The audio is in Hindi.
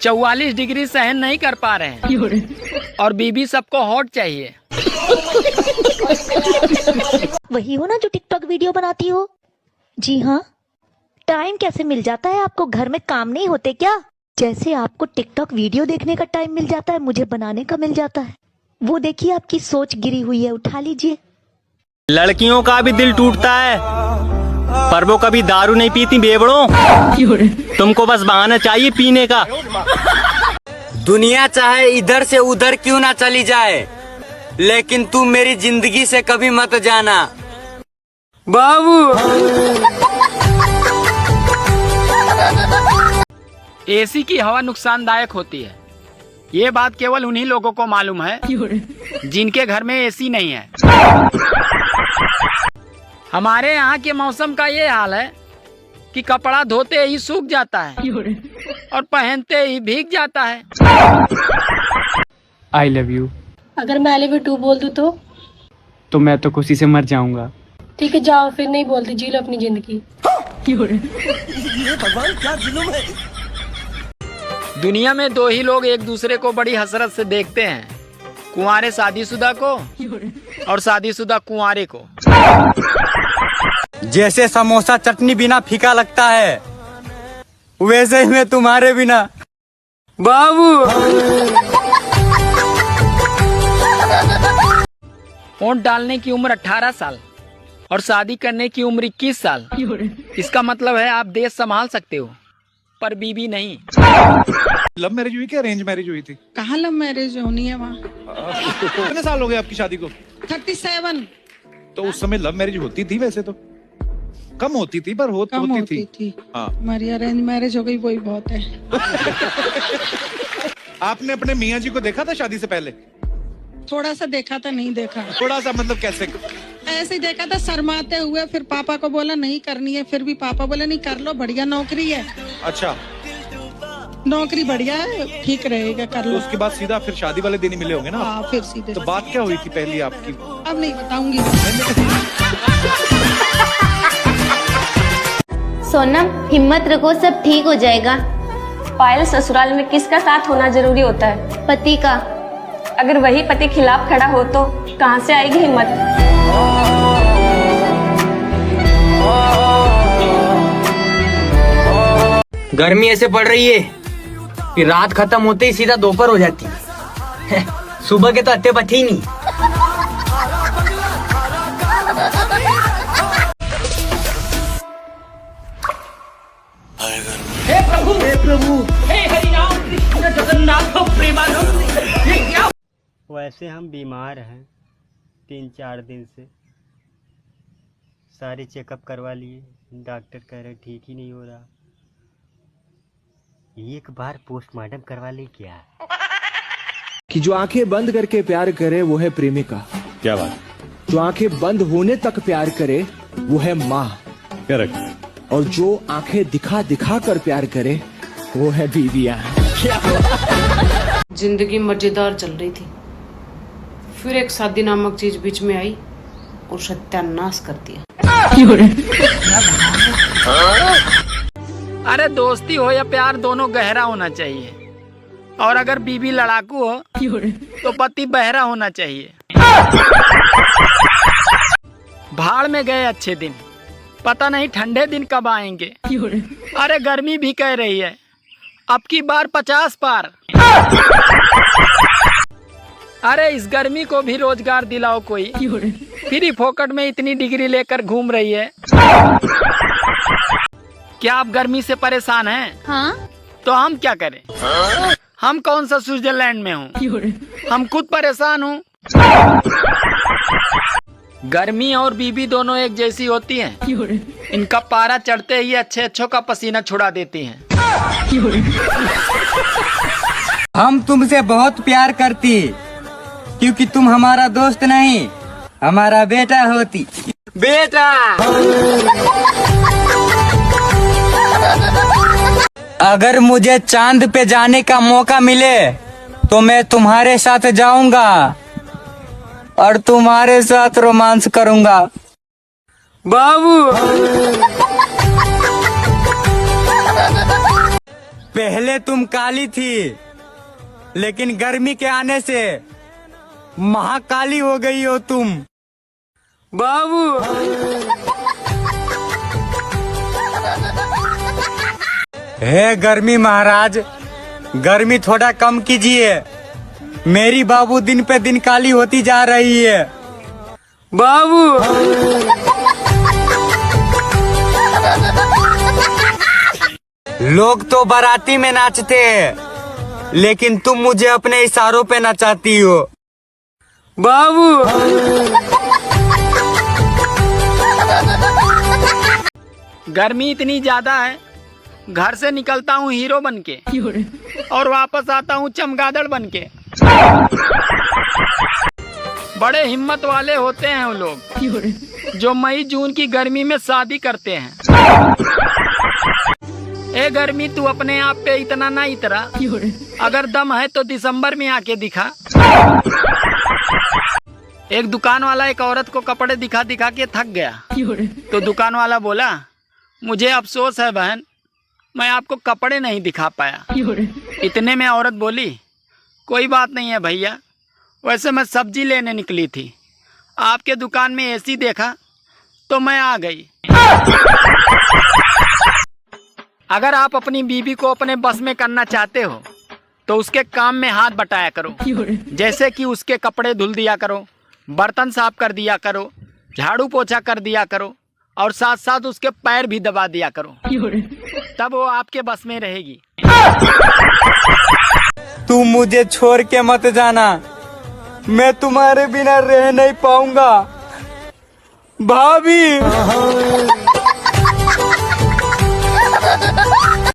44 डिग्री सहन नहीं कर पा रहे हैं और बीबी सबको हॉट चाहिए। वही हो ना जो टिकटॉक वीडियो बनाती हो? जी हाँ। टाइम कैसे मिल जाता है आपको? घर में काम नहीं होते क्या? जैसे आपको टिकटॉक वीडियो देखने का टाइम मिल जाता है, मुझे बनाने का मिल जाता है। वो देखिए आपकी सोच गिरी हुई है, उठा लीजिए। लड़कियों का भी दिल टूटता है, पर वो कभी दारू नहीं पीती बेवड़ों। तुमको बस बहाना चाहिए पीने का। दुनिया चाहे इधर से उधर क्यों ना चली जाए, लेकिन तू मेरी जिंदगी से कभी मत जाना बाबू। एसी की हवा नुकसानदायक होती है, ये बात केवल उन्हीं लोगों को मालूम है जिनके घर में एसी नहीं है। हमारे यहाँ के मौसम का ये हाल है कि कपड़ा धोते ही सूख जाता है और पहनते ही भीग जाता है। I love you. अगर मैं आई लव यू टू बोल दूँ तो मैं तो खुशी से मर जाऊंगा। ठीक है जाओ, फिर नहीं बोलती, जी लो अपनी जिंदगी। भगवान क्या जुल्म है। दुनिया में दो ही लोग एक दूसरे को बड़ी हसरत से देखते हैं, कुंवारे शादीशुदा को और शादीशुदा कुंवारे को। जैसे समोसा चटनी बिना फीका लगता है, वैसे ही मैं तुम्हारे बिना बाबू। वोट डालने की उम्र 18 साल और शादी करने की उम्र 21 साल। इसका मतलब है आप देश संभाल सकते हो पर बीबी नहीं। लव मैरिज हुई क्या अरेंज मैरिज हुई थी? कहाँ लव मैरिज होनी है वहाँ? कितने साल हो गए आपकी शादी को? 37। तो उस समय लव मैरिज होती थी? वैसे तो कम होती थी पर होती थी। हाँ। हमारी अरेंज मैरिज हो गई, वही बहुत है। आपने अपने मियाँ जी को देखा था शादी से पहले? थोड़ा सा देखा था, नहीं देखा। थोड़ा सा मतलब कैसे? ऐसे ही देखा था शर्माते हुए, फिर पापा को बोला नहीं करनी है, फिर भी पापा बोले नहीं कर लो, बढ़िया नौकरी है। अच्छा, नौकरी बढ़िया है, ठीक रहेगा, कर तो लो। उसके बाद सीधा फिर शादी वाले दिन ही मिले होंगे ना? हाँ, फिर सीधे। तो बात क्या हुई थी पहली आपकी? अब नहीं बताऊंगी। सोनम हिम्मत रखो, सब ठीक हो जाएगा। पायल, ससुराल में किसका साथ होना जरूरी होता है? पति का। अगर वही पति खिलाफ खड़ा हो तो कहाँ से आएगी हिम्मत? गर्मी ऐसे पड़ रही है कि रात खत्म होते ही सीधा दोपहर हो जाती है। सुबह के तो अत्ते पथे ही नहीं। हे प्रभु, हे प्रभु, हे हरि राम कृष्ण जगन्नाथ प्रेमानंद। वैसे हम बीमार हैं 3-4 दिन से, सारे चेकअप करवा लिए, डॉक्टर कह रहे ठीक ही नहीं हो रहा। एक बार पोस्टमार्टम करवा ले क्या? कि जो आंखें बंद करके प्यार करे वो है प्रेमिका। क्या बात? जो आंखें बंद होने तक प्यार करे वो है माँ। करेक्ट। और जो आंखें दिखा दिखा कर प्यार करे वो है बीवियाँ। जिंदगी मजेदार चल रही थी, फिर एक शादी नामक चीज बीच में आई और सत्यानाश कर दिया। अरे दोस्ती हो या प्यार, दोनों गहरा होना चाहिए। और अगर बीबी लड़ाकू हो तो पति बहरा होना चाहिए। भाड़ में गए अच्छे दिन, पता नहीं ठंडे दिन कब आएंगे। अरे गर्मी भी कह रही है अब की बार 50 पार। अरे इस गर्मी को भी रोजगार दिलाओ कोई, फ्री फोकट में इतनी डिग्री लेकर घूम रही है। क्या आप गर्मी से परेशान हैं? हाँ। तो हम क्या करें? हम कौन सा स्विट्जरलैंड में हूँ, हम खुद परेशान हूँ। गर्मी और बीबी दोनों एक जैसी होती हैं। इनका पारा चढ़ते ही अच्छे अच्छों का पसीना छुड़ा देती हैं। हम तुमसे बहुत प्यार करती, क्योंकि तुम हमारा दोस्त नहीं, हमारा बेटा होती। बेटा, अगर मुझे चांद पे जाने का मौका मिले तो मैं तुम्हारे साथ जाऊंगा और तुम्हारे साथ रोमांस करूंगा बाबू। पहले तुम काली थी, लेकिन गर्मी के आने से महाकाली हो गई हो तुम। बाबू हे गर्मी महाराज, गर्मी थोड़ा कम कीजिए। मेरी बाबू दिन पे दिन काली होती जा रही है। बाबू लोग तो बाराती में नाचते हैं, लेकिन तुम मुझे अपने इशारों पे नचाती हो। बाबू गर्मी इतनी ज्यादा है, घर से निकलता हूँ हीरो बनके और वापस आता हूँ चमगादड़ बनके। बड़े हिम्मत वाले होते हैं वो लोग जो मई जून की गर्मी में शादी करते हैं। ए गर्मी, तू अपने आप पे इतना ना इतरा, अगर दम है तो दिसंबर में आके दिखा। एक दुकान वाला एक औरत को कपड़े दिखा दिखा के थक गया, तो दुकान वाला बोला, मुझे अफसोस है बहन, मैं आपको कपड़े नहीं दिखा पाया। इतने में औरत बोली, कोई बात नहीं है भैया, वैसे मैं सब्जी लेने निकली थी, आपके दुकान में एसी देखा तो मैं आ गई। अगर आप अपनी बीवी को अपने बस में करना चाहते हो तो उसके काम में हाथ बटाया करो, जैसे कि उसके कपड़े धुल दिया करो, बर्तन साफ कर दिया करो, झाड़ू पोछा कर दिया करो और साथ साथ उसके पैर भी दबा दिया करो, तब वो आपके बस में रहेगी। तू मुझे छोड़ के मत जाना, मैं तुम्हारे बिना रह नहीं पाऊंगा भाभी।